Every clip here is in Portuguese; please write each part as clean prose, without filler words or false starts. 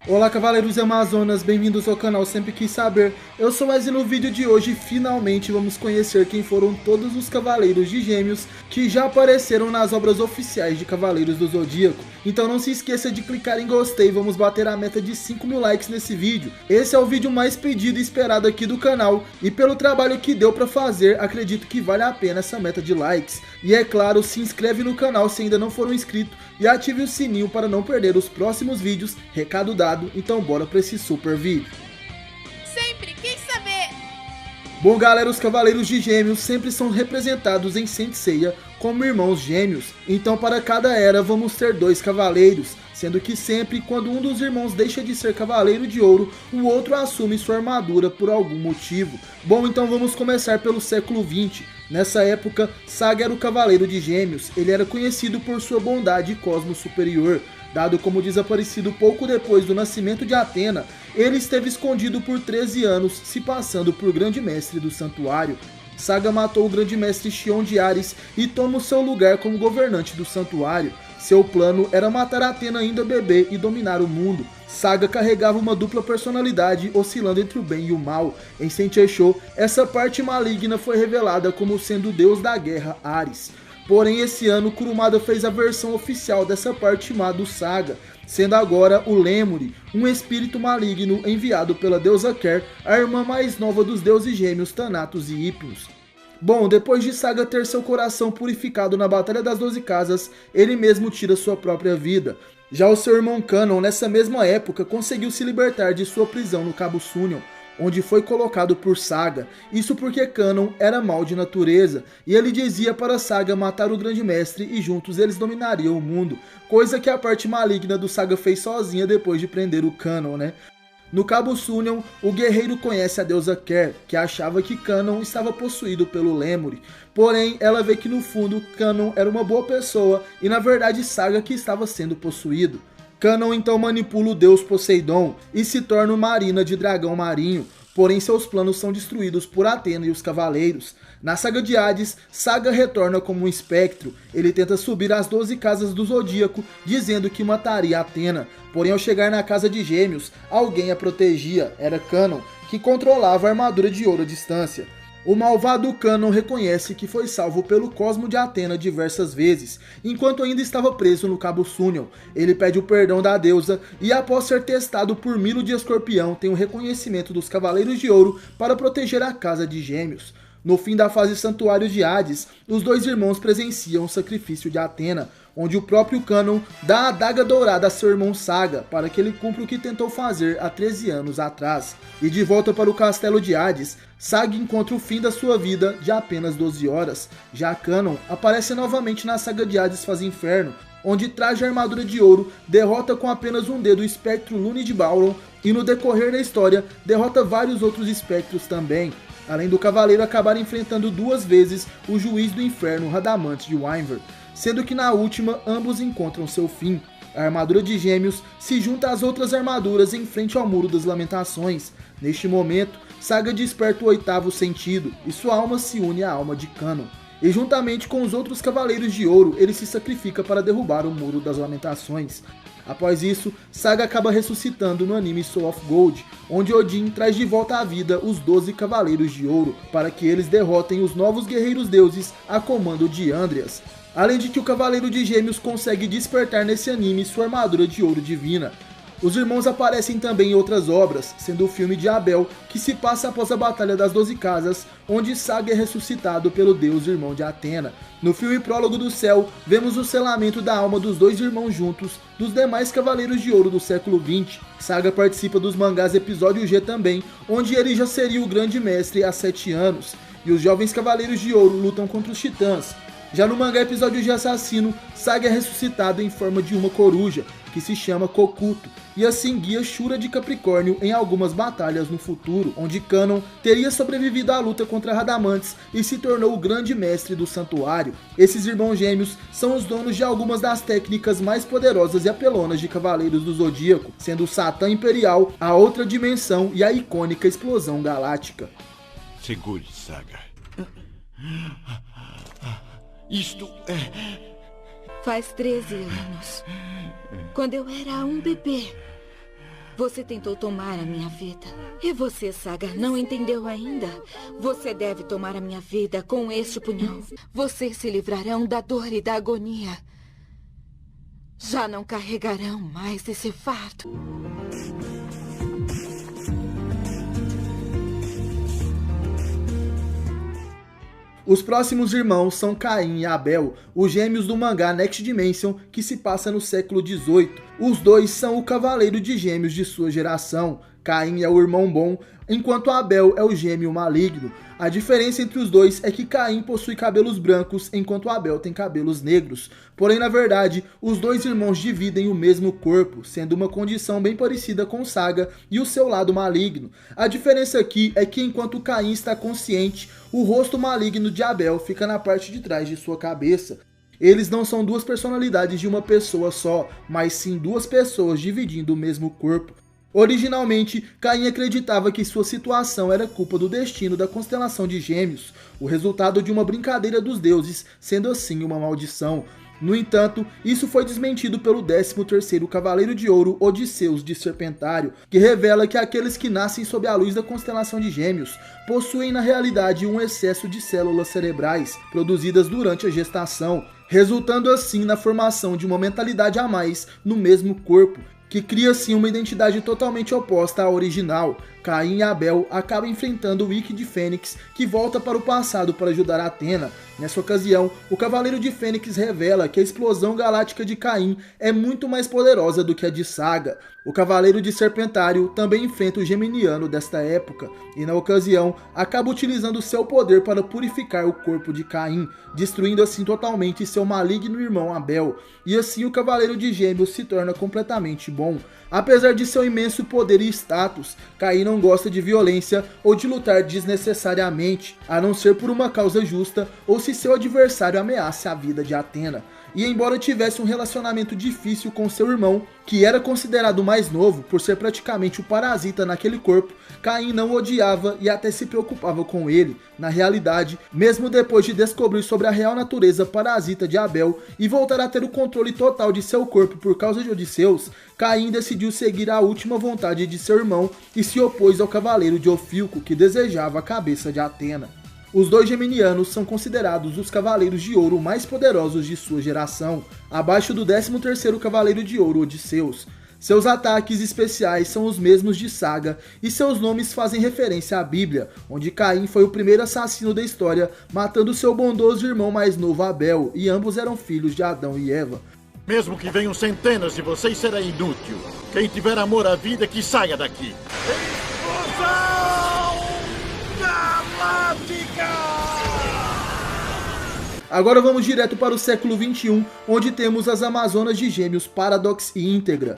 Olá Cavaleiros e Amazonas, bem-vindos ao canal Sempre Quis Saber. Eu sou Wesley. No vídeo de hoje finalmente vamos conhecer quem foram todos os Cavaleiros de Gêmeos que já apareceram nas obras oficiais de Cavaleiros do Zodíaco. Então não se esqueça de clicar em gostei, vamos bater a meta de 5 mil likes nesse vídeo. Esse é o vídeo mais pedido e esperado aqui do canal, e pelo trabalho que deu pra fazer, acredito que vale a pena essa meta de likes. E é claro, se inscreve no canal se ainda não for um inscrito e ative o sininho para não perder os próximos vídeos. Recado dado, então bora para esse super vídeo. Sempre quis saber! Bom galera, os Cavaleiros de Gêmeos sempre são representados em Saint Seiya como irmãos gêmeos. Então para cada era vamos ter dois cavaleiros, sendo que sempre quando um dos irmãos deixa de ser Cavaleiro de Ouro, o outro assume sua armadura por algum motivo. Bom, então vamos começar pelo século 20. Nessa época, Saga era o Cavaleiro de Gêmeos. Ele era conhecido por sua bondade e cosmo superior. Dado como desaparecido pouco depois do nascimento de Athena, ele esteve escondido por 13 anos, se passando por grande mestre do santuário. Saga matou o grande mestre Xion de Ares e toma o seu lugar como governante do santuário. Seu plano era matar Athena ainda bebê e dominar o mundo. Saga carregava uma dupla personalidade, oscilando entre o bem e o mal. Em Saint Seiya, essa parte maligna foi revelada como sendo o deus da guerra, Ares. Porém, esse ano, Kurumada fez a versão oficial dessa parte má do Saga, sendo agora o Lemuri, um espírito maligno enviado pela deusa Ker, a irmã mais nova dos deuses gêmeos Thanatos e Hypnos. Bom, depois de Saga ter seu coração purificado na Batalha das 12 Casas, ele mesmo tira sua própria vida. Já o seu irmão Kanon, nessa mesma época, conseguiu se libertar de sua prisão no Cabo Sunion, onde foi colocado por Saga. Isso porque Kanon era mau de natureza, e ele dizia para Saga matar o grande mestre e juntos eles dominariam o mundo, coisa que a parte maligna do Saga fez sozinha depois de prender o Kanon, né? No Cabo Sunion, o guerreiro conhece a deusa Ker, que achava que Kanon estava possuído pelo Lemuri. Porém, ela vê que no fundo Kanon era uma boa pessoa e na verdade Saga que estava sendo possuído. Kanon então manipula o deus Poseidon e se torna uma marina de dragão marinho. Porém, seus planos são destruídos por Athena e os cavaleiros. Na saga de Hades, Saga retorna como um espectro. Ele tenta subir as 12 casas do Zodíaco, dizendo que mataria Athena. Porém, ao chegar na casa de Gêmeos, alguém a protegia. Era Kanon, que controlava a armadura de ouro à distância. O malvado Kanon reconhece que foi salvo pelo cosmo de Athena diversas vezes, enquanto ainda estava preso no Cabo Sunion. Ele pede o perdão da deusa e, após ser testado por Milo de Escorpião, tem o reconhecimento dos Cavaleiros de Ouro para proteger a casa de Gêmeos. No fim da fase Santuário de Hades, os dois irmãos presenciam o sacrifício de Athena, onde o próprio Kanon dá a adaga dourada a seu irmão Saga, para que ele cumpra o que tentou fazer há 13 anos atrás. E de volta para o castelo de Hades, Saga encontra o fim da sua vida de apenas 12 horas. Já Kanon aparece novamente na saga de Hades Faz Inferno, onde traz a armadura de ouro, derrota com apenas um dedo o espectro Lune de Bauron e no decorrer da história derrota vários outros espectros também. Além do cavaleiro acabar enfrentando duas vezes o juiz do inferno Radamante de Wyvern, sendo que na última ambos encontram seu fim. A armadura de Gêmeos se junta às outras armaduras em frente ao Muro das Lamentações. Neste momento, Saga desperta o oitavo sentido e sua alma se une à alma de Kanon. E juntamente com os outros Cavaleiros de Ouro, ele se sacrifica para derrubar o Muro das Lamentações. Após isso, Saga acaba ressuscitando no anime Soul of Gold, onde Odin traz de volta à vida os 12 Cavaleiros de Ouro, para que eles derrotem os novos guerreiros deuses a comando de Andreas. Além de que o Cavaleiro de Gêmeos consegue despertar nesse anime sua armadura de ouro divina. Os irmãos aparecem também em outras obras, sendo o filme de Abel, que se passa após a Batalha das 12 Casas, onde Saga é ressuscitado pelo deus irmão de Athena. No filme Prólogo do Céu, vemos o selamento da alma dos dois irmãos juntos, dos demais Cavaleiros de Ouro do século 20. Saga participa dos mangás Episódio G também, onde ele já seria o grande mestre há 7 anos, e os jovens Cavaleiros de Ouro lutam contra os Titãs. Já no mangá Episódio de Assassino, Saga é ressuscitado em forma de uma coruja, que se chama Kokuto, e assim guia Shura de Capricórnio em algumas batalhas no futuro, onde Kanon teria sobrevivido à luta contra Radamantes e se tornou o grande mestre do santuário. Esses irmãos gêmeos são os donos de algumas das técnicas mais poderosas e apelonas de Cavaleiros do Zodíaco, sendo o Satã Imperial, a outra dimensão e a icônica Explosão Galáctica. Segure, Saga. Isto é... Faz 13 anos, quando eu era um bebê, Você tentou tomar a minha vida. E você, Saga, não entendeu ainda? Você deve tomar a minha vida com este punhal. Vocês se livrarão da dor e da agonia. Já não carregarão mais esse fardo. Os próximos irmãos são Caim e Abel, os gêmeos do mangá Next Dimension, que se passa no século XVIII. Os dois são o cavaleiro de gêmeos de sua geração. Caim é o irmão bom, enquanto Abel é o gêmeo maligno. A diferença entre os dois é que Caim possui cabelos brancos, enquanto Abel tem cabelos negros. Porém, na verdade, os dois irmãos dividem o mesmo corpo, sendo uma condição bem parecida com Saga e o seu lado maligno. A diferença aqui é que enquanto Caim está consciente, o rosto maligno de Abel fica na parte de trás de sua cabeça. Eles não são duas personalidades de uma pessoa só, mas sim duas pessoas dividindo o mesmo corpo. Originalmente, Caim acreditava que sua situação era culpa do destino da constelação de Gêmeos, o resultado de uma brincadeira dos deuses, sendo assim uma maldição. No entanto, isso foi desmentido pelo 13º Cavaleiro de Ouro, Odisseus de Serpentário, que revela que aqueles que nascem sob a luz da constelação de Gêmeos possuem na realidade um excesso de células cerebrais produzidas durante a gestação, resultando assim na formação de uma mentalidade a mais no mesmo corpo, que cria assim uma identidade totalmente oposta à original. Caim e Abel acabam enfrentando o Ikki de Fênix, que volta para o passado para ajudar Athena. Nessa ocasião, o Cavaleiro de Fênix revela que a explosão galáctica de Caim é muito mais poderosa do que a de Saga. O Cavaleiro de Serpentário também enfrenta o Geminiano desta época, e na ocasião, acaba utilizando seu poder para purificar o corpo de Caim, destruindo assim totalmente seu maligno irmão Abel, e assim o Cavaleiro de Gêmeos se torna completamente bom. Apesar de seu imenso poder e status, Caim não gosta de violência ou de lutar desnecessariamente, a não ser por uma causa justa ou se seu adversário ameaça a vida de Athena. E embora tivesse um relacionamento difícil com seu irmão, que era considerado mais novo por ser praticamente o parasita naquele corpo, Caim não o odiava e até se preocupava com ele. Na realidade, mesmo depois de descobrir sobre a real natureza parasita de Abel e voltar a ter o controle total de seu corpo por causa de Odisseus, Caim decidiu seguir a última vontade de seu irmão e se opôs ao cavaleiro de Ofilco, que desejava a cabeça de Athena. Os dois geminianos são considerados os cavaleiros de ouro mais poderosos de sua geração, abaixo do 13º Cavaleiro de Ouro, Odisseus. Seus ataques especiais são os mesmos de Saga, e seus nomes fazem referência à Bíblia, onde Caim foi o primeiro assassino da história, matando seu bondoso irmão mais novo Abel, e ambos eram filhos de Adão e Eva. Mesmo que venham centenas de vocês, será inútil. Quem tiver amor à vida, que saia daqui. Explosão galáctica! Agora vamos direto para o século XXI, onde temos as Amazonas de Gêmeos Paradox e Íntegra.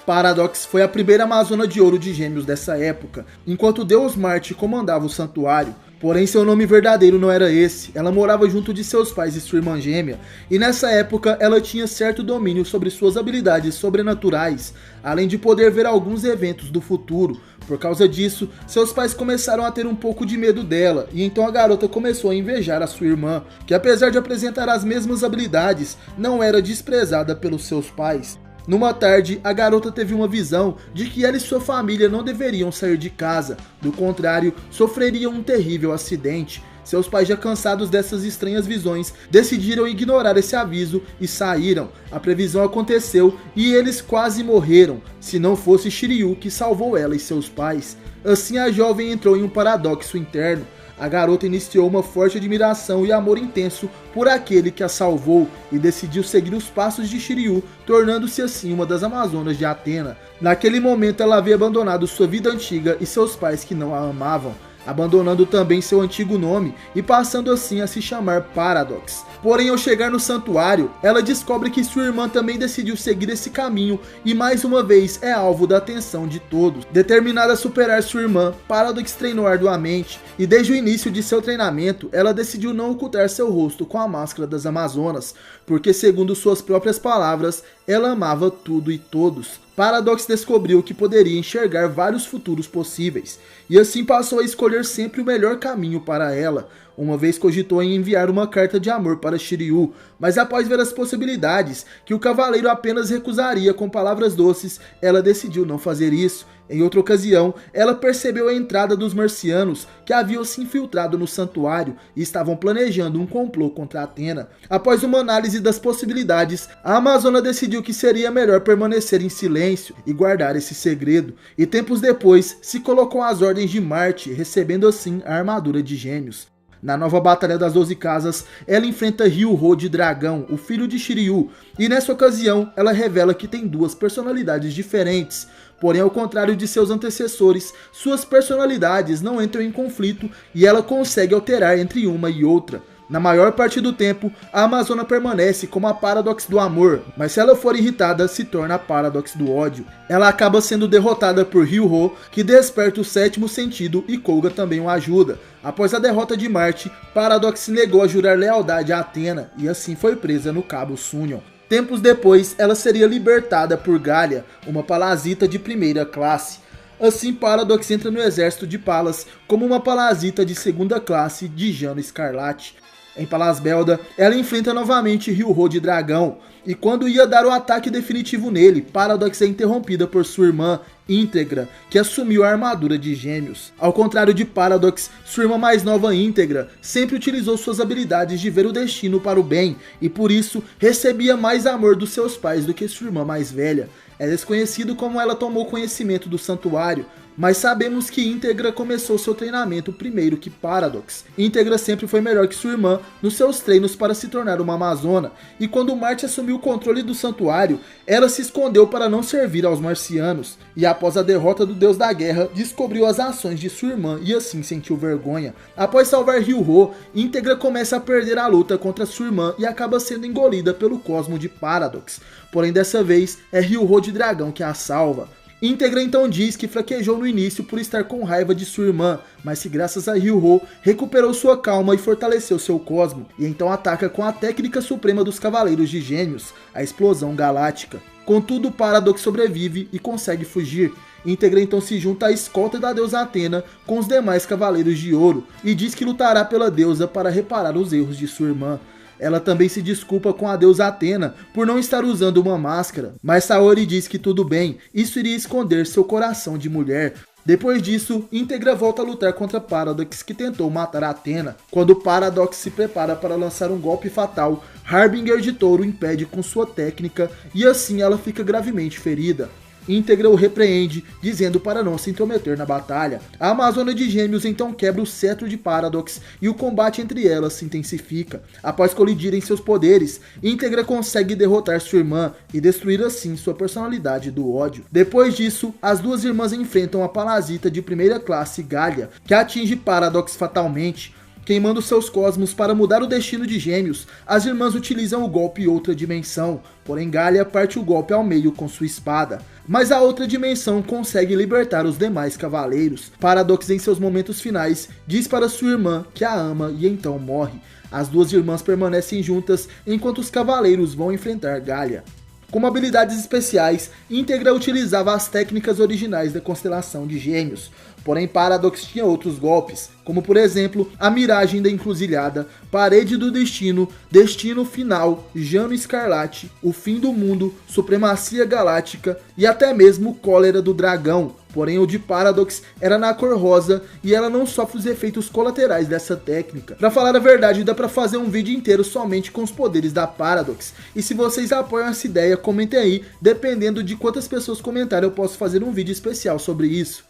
Paradox foi a primeira Amazona de Ouro de Gêmeos dessa época, enquanto Deus Marte comandava o santuário. Porém, seu nome verdadeiro não era esse. Ela morava junto de seus pais e sua irmã gêmea, e nessa época ela tinha certo domínio sobre suas habilidades sobrenaturais, além de poder ver alguns eventos do futuro. Por causa disso, seus pais começaram a ter um pouco de medo dela, e então a garota começou a invejar a sua irmã, que apesar de apresentar as mesmas habilidades, não era desprezada pelos seus pais. Numa tarde, a garota teve uma visão de que ela e sua família não deveriam sair de casa, do contrário, sofreriam um terrível acidente. Seus pais, já cansados dessas estranhas visões, decidiram ignorar esse aviso e saíram. A previsão aconteceu e eles quase morreram, se não fosse Shiryu que salvou ela e seus pais. Assim a jovem entrou em um paradoxo interno. A garota iniciou uma forte admiração e amor intenso por aquele que a salvou e decidiu seguir os passos de Shiryu, tornando-se assim uma das Amazonas de Athena. Naquele momento ela havia abandonado sua vida antiga e seus pais que não a amavam, abandonando também seu antigo nome e passando assim a se chamar Paradox. Porém, ao chegar no santuário, ela descobre que sua irmã também decidiu seguir esse caminho e mais uma vez é alvo da atenção de todos. Determinada a superar sua irmã, Paradox treinou arduamente e desde o início de seu treinamento, ela decidiu não ocultar seu rosto com a máscara das Amazonas, porque segundo suas próprias palavras, ela amava tudo e todos. Paradox descobriu que poderia enxergar vários futuros possíveis, e assim passou a escolher sempre o melhor caminho para ela, uma vez cogitou em enviar uma carta de amor para Shiryu, mas após ver as possibilidades que o cavaleiro apenas recusaria com palavras doces, ela decidiu não fazer isso. Em outra ocasião, ela percebeu a entrada dos marcianos que haviam se infiltrado no santuário e estavam planejando um complô contra Athena. Após uma análise das possibilidades, a Amazona decidiu que seria melhor permanecer em silêncio e guardar esse segredo, e tempos depois se colocou às ordens de Marte, recebendo assim a armadura de Gêmeos. Na nova Batalha das 12 Casas, ela enfrenta Ryuho de Dragão, o filho de Shiryu, e nessa ocasião ela revela que tem duas personalidades diferentes. Porém, ao contrário de seus antecessores, suas personalidades não entram em conflito e ela consegue alterar entre uma e outra. Na maior parte do tempo, a Amazona permanece como a Paradox do amor, mas se ela for irritada, se torna a Paradox do ódio. Ela acaba sendo derrotada por Ryuho, que desperta o sétimo sentido, e Koga também o ajuda. Após a derrota de Marte, Paradox se negou a jurar lealdade a Athena e assim foi presa no Cabo Sunion. Tempos depois, ela seria libertada por Gallia, uma Palazita de primeira classe. Assim, Paradox entra no exército de Palas como uma Palazita de segunda classe de Jano Escarlate. Em Palas Belda, ela enfrenta novamente Ryuho de Dragão, e quando ia dar o ataque definitivo nele, Paradox é interrompida por sua irmã, Íntegra, que assumiu a armadura de Gêmeos. Ao contrário de Paradox, sua irmã mais nova, Íntegra, sempre utilizou suas habilidades de ver o destino para o bem, e por isso recebia mais amor dos seus pais do que sua irmã mais velha. É desconhecido como ela tomou conhecimento do santuário, mas sabemos que Íntegra começou seu treinamento primeiro que Paradox. Íntegra sempre foi melhor que sua irmã nos seus treinos para se tornar uma Amazona, e quando Marte assumiu o controle do santuário, ela se escondeu para não servir aos marcianos, e após a derrota do deus da guerra, descobriu as ações de sua irmã e assim sentiu vergonha. Após salvar Ryuho, Íntegra começa a perder a luta contra sua irmã e acaba sendo engolida pelo cosmo de Paradox. Porém, dessa vez, é Ryuho de Dragão que a salva. Íntegra então diz que fraquejou no início por estar com raiva de sua irmã, mas que graças a Ryuho recuperou sua calma e fortaleceu seu cosmo, e então ataca com a técnica suprema dos Cavaleiros de Gêmeos, a Explosão Galáctica. Contudo, Paradox sobrevive e consegue fugir. Íntegra então se junta à escolta da deusa Athena com os demais Cavaleiros de Ouro, e diz que lutará pela deusa para reparar os erros de sua irmã. Ela também se desculpa com a deusa Athena por não estar usando uma máscara, mas Saori diz que tudo bem, isso iria esconder seu coração de mulher. Depois disso, Íntegra volta a lutar contra Paradox, que tentou matar Athena. Quando Paradox se prepara para lançar um golpe fatal, Harbinger de Touro impede com sua técnica e assim ela fica gravemente ferida. Íntegra o repreende, dizendo para não se intrometer na batalha. A Amazona de Gêmeos então quebra o cetro de Paradox e o combate entre elas se intensifica. Após colidirem seus poderes, Íntegra consegue derrotar sua irmã e destruir assim sua personalidade do ódio. Depois disso, as duas irmãs enfrentam a Palazita de primeira classe, Gallia, que atinge Paradox fatalmente. Queimando seus cosmos para mudar o destino de Gêmeos, as irmãs utilizam o golpe Outra Dimensão, porém Gallia parte o golpe ao meio com sua espada. Mas a Outra Dimensão consegue libertar os demais cavaleiros. Paradox, em seus momentos finais, diz para sua irmã que a ama e então morre. As duas irmãs permanecem juntas enquanto os cavaleiros vão enfrentar Gallia. Como habilidades especiais, Íntegra utilizava as técnicas originais da constelação de Gêmeos. Porém, Paradox tinha outros golpes, como por exemplo, a Miragem da Encruzilhada, Parede do Destino, Destino Final, Jano Escarlate, O Fim do Mundo, Supremacia Galáctica e até mesmo Cólera do Dragão. Porém, o de Paradox era na cor rosa e ela não sofre os efeitos colaterais dessa técnica. Pra falar a verdade, dá pra fazer um vídeo inteiro somente com os poderes da Paradox. E se vocês apoiam essa ideia, comentem aí. Dependendo de quantas pessoas comentarem, eu posso fazer um vídeo especial sobre isso.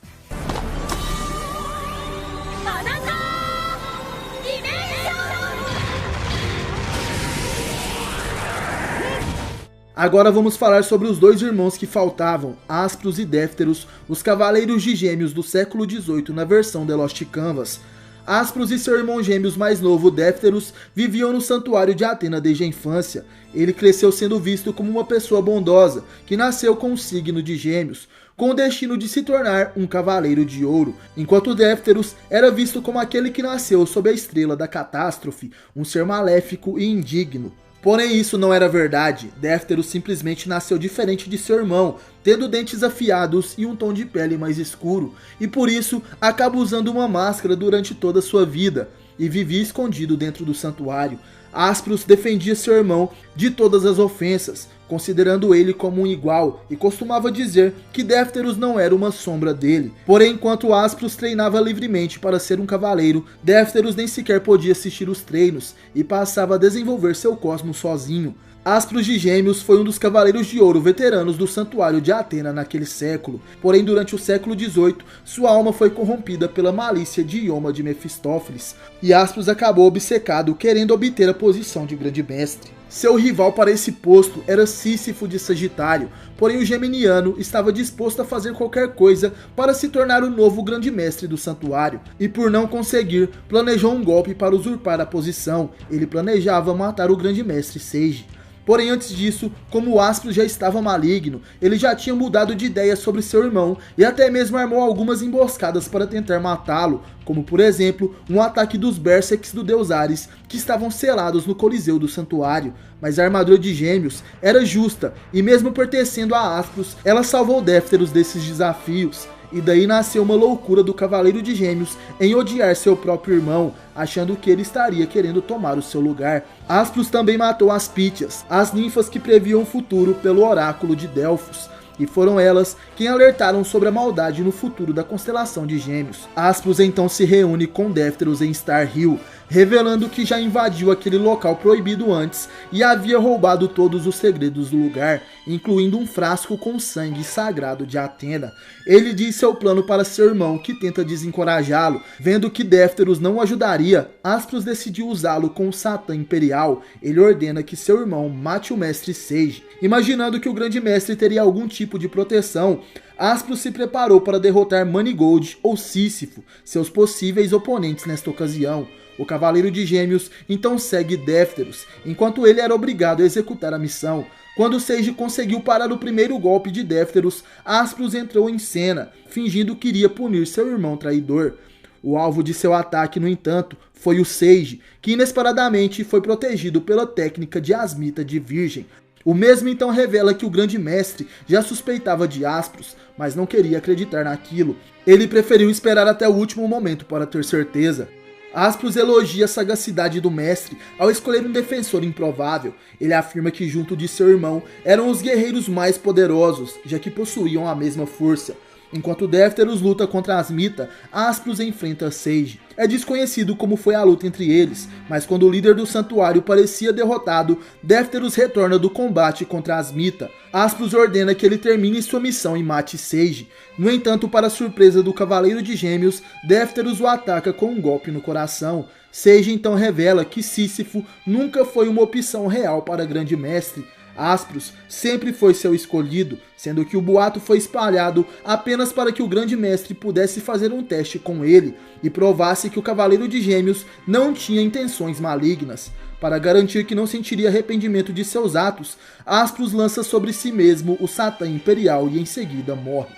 Agora vamos falar sobre os dois irmãos que faltavam, Aspros e Défteros, os Cavaleiros de Gêmeos do século XVIII na versão The Lost Canvas. Aspros e seu irmão gêmeos mais novo, Défteros, viviam no santuário de Athena desde a infância. Ele cresceu sendo visto como uma pessoa bondosa, que nasceu com o signo de Gêmeos, com o destino de se tornar um Cavaleiro de Ouro, enquanto Défteros era visto como aquele que nasceu sob a estrela da catástrofe, um ser maléfico e indigno. Porém, isso não era verdade. Défteros simplesmente nasceu diferente de seu irmão, tendo dentes afiados e um tom de pele mais escuro, e por isso acaba usando uma máscara durante toda a sua vida. e vivia escondido dentro do santuário. Aspros defendia seu irmão de todas as ofensas, considerando ele como um igual, e costumava dizer que Défteros não era uma sombra dele. Porém, enquanto Aspros treinava livremente para ser um cavaleiro, Défteros nem sequer podia assistir os treinos e passava a desenvolver seu cosmo sozinho. Aspros de Gêmeos foi um dos Cavaleiros de Ouro veteranos do Santuário de Atena naquele século, porém durante o século XVIII, sua alma foi corrompida pela malícia de Ioma de Mefistófeles, e Aspros acabou obcecado querendo obter a posição de Grande Mestre. Seu rival para esse posto era Sísifo de Sagitário, porém o geminiano estava disposto a fazer qualquer coisa para se tornar o novo Grande Mestre do Santuário, e por não conseguir, planejou um golpe para usurpar a posição. Ele planejava matar o Grande Mestre Seiji. Porém, antes disso, como o Aspros já estava maligno, ele já tinha mudado de ideia sobre seu irmão e até mesmo armou algumas emboscadas para tentar matá-lo, como por exemplo, um ataque dos Berserks do deus Ares, que estavam selados no Coliseu do Santuário. Mas a armadura de Gêmeos era justa, e mesmo pertencendo a Aspros, ela salvou Défteros desses desafios. E daí nasceu uma loucura do Cavaleiro de Gêmeos em odiar seu próprio irmão, achando que ele estaria querendo tomar o seu lugar. Aspros também matou as Pítias, as ninfas que previam o futuro pelo oráculo de Delfos, e foram elas quem alertaram sobre a maldade no futuro da constelação de Gêmeos. Aspros então se reúne com Défteros em Star Hill, revelando que já invadiu aquele local proibido antes e havia roubado todos os segredos do lugar, incluindo um frasco com sangue sagrado de Atena. Ele diz seu plano para seu irmão, que tenta desencorajá-lo. Vendo que Défteros não o ajudaria, Aspros decidiu usá-lo com o Satã Imperial. Ele ordena que seu irmão mate o Mestre Seiji. Imaginando que o Grande Mestre teria algum tipo de proteção, Aspros se preparou para derrotar Manigold ou Sísifo, seus possíveis oponentes nesta ocasião. O Cavaleiro de Gêmeos então segue Défteros, enquanto ele era obrigado a executar a missão. Quando Seiji conseguiu parar o primeiro golpe de Défteros, Aspros entrou em cena, fingindo que iria punir seu irmão traidor. O alvo de seu ataque, no entanto, foi o Seiji, que inesperadamente foi protegido pela técnica de Asmita de Virgem. O mesmo então revela que o Grande Mestre já suspeitava de Aspros, mas não queria acreditar naquilo. Ele preferiu esperar até o último momento para ter certeza. Aspros elogia a sagacidade do mestre ao escolher um defensor improvável. Ele afirma que junto de seu irmão eram os guerreiros mais poderosos, já que possuíam a mesma força. Enquanto Défteros luta contra Asmita, Aspros enfrenta Seiji. É desconhecido como foi a luta entre eles, mas quando o líder do santuário parecia derrotado, Défteros retorna do combate contra Asmita. Aspros ordena que ele termine sua missão e mate Seiji. No entanto, para surpresa do Cavaleiro de Gêmeos, Défteros o ataca com um golpe no coração. Seiji então revela que Sísifo nunca foi uma opção real para Grande Mestre. Aspros sempre foi seu escolhido, sendo que o boato foi espalhado apenas para que o Grande Mestre pudesse fazer um teste com ele e provasse que o Cavaleiro de Gêmeos não tinha intenções malignas. Para garantir que não sentiria arrependimento de seus atos, Aspros lança sobre si mesmo o Satã Imperial e em seguida morre.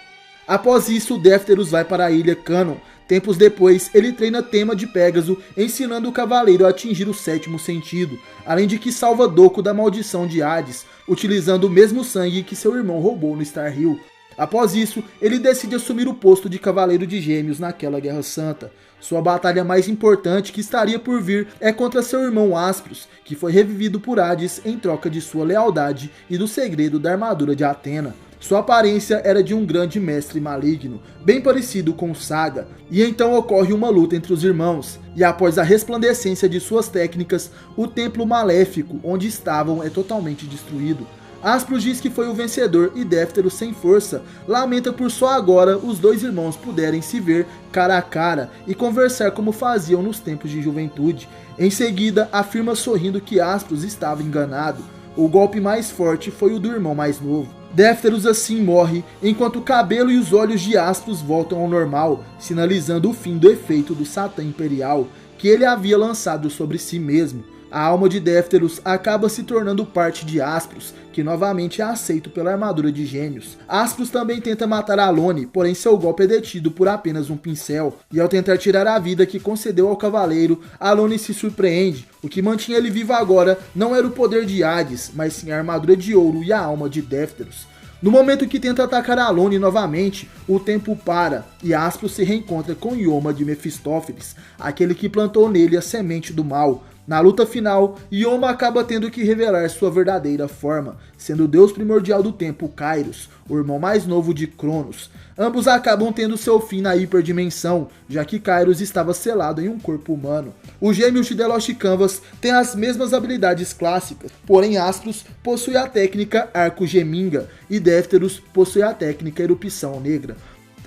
Após isso, Défteros vai para a ilha Canon. Tempos depois, ele treina Tema de Pégaso, ensinando o cavaleiro a atingir o sétimo sentido, além de que salva Doku da maldição de Hades, utilizando o mesmo sangue que seu irmão roubou no Star Hill. Após isso, ele decide assumir o posto de Cavaleiro de Gêmeos naquela Guerra Santa. Sua batalha mais importante que estaria por vir é contra seu irmão Aspros, que foi revivido por Hades em troca de sua lealdade e do segredo da armadura de Atena. Sua aparência era de um grande mestre maligno, bem parecido com Saga, e então ocorre uma luta entre os irmãos, e após a resplandecência de suas técnicas, o templo maléfico onde estavam é totalmente destruído. Aspros diz que foi o vencedor e Défteros, sem força, lamenta por só agora os dois irmãos puderem se ver cara a cara e conversar como faziam nos tempos de juventude. Em seguida, afirma sorrindo que Aspros estava enganado. O golpe mais forte foi o do irmão mais novo. Défteros assim morre, enquanto o cabelo e os olhos de Aspros voltam ao normal, sinalizando o fim do efeito do Satã Imperial, que ele havia lançado sobre si mesmo. A alma de Défteros acaba se tornando parte de Aspros, que novamente é aceito pela armadura de Gêmeos. Aspros também tenta matar Alone, porém seu golpe é detido por apenas um pincel, e ao tentar tirar a vida que concedeu ao cavaleiro, Alone se surpreende. O que mantinha ele vivo agora não era o poder de Hades, mas sim a armadura de ouro e a alma de Défteros. No momento que tenta atacar a Alone novamente, o tempo para e Aspro se reencontra com Ioma de Mefistófeles, aquele que plantou nele a semente do mal. Na luta final, Ioma acaba tendo que revelar sua verdadeira forma, sendo o deus primordial do tempo, Kairos, o irmão mais novo de Cronos. Ambos acabam tendo seu fim na hiperdimensão, já que Kairos estava selado em um corpo humano. Os gêmeos de The Lost Canvas têm as mesmas habilidades clássicas, porém Astros possui a técnica Arco Geminga e Défteros possui a técnica Erupção Negra.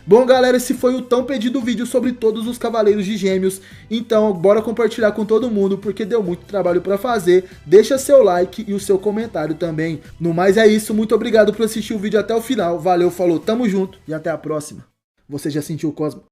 Bom galera, esse foi o tão pedido vídeo sobre todos os Cavaleiros de Gêmeos, então bora compartilhar com todo mundo porque deu muito trabalho pra fazer, deixa seu like e o seu comentário também. No mais é isso, muito obrigado por assistir o vídeo até o final, valeu, falou, tamo junto e até a próxima. Você já sentiu o Cosmo?